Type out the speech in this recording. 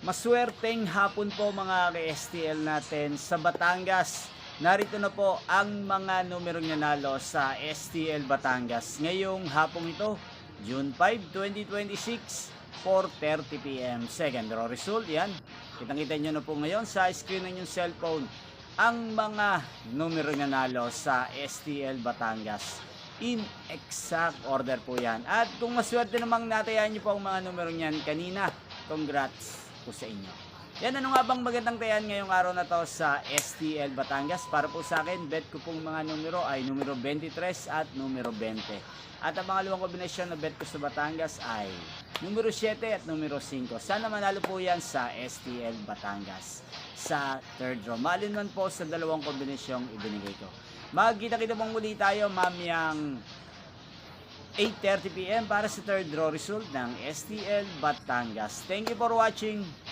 Maswerteng hapon po mga ka-STL natin sa Batangas. Narito na po ang mga numerong nanalo sa STL Batangas ngayong hapong ito, June 5, 2026, 4:30 PM. Second draw result, yan. Kitang-kita nyo na po ngayon sa screen ng inyong cellphone ang mga numerong nanalo sa STL Batangas. In exact order po yan. At kung maswerte namang natayaan nyo po ang mga numero niyan kanina, congrats po sa inyo. Yan, ano nga bang magandang tayan ngayong araw na to sa STL Batangas? Para po sa akin, bet ko pong mga numero ay numero 23 at numero 20. At ang pangalawang kombinasyon na bet ko sa Batangas ay numero 7 at numero 5. Sana manalo po yan sa STL Batangas sa third draw. Malinman po sa dalawang kombinasyong ibinigay ko. Magkita-kita pong muli tayo mamayang 8:30 PM para sa third draw result ng STL Batangas. Thank you for watching.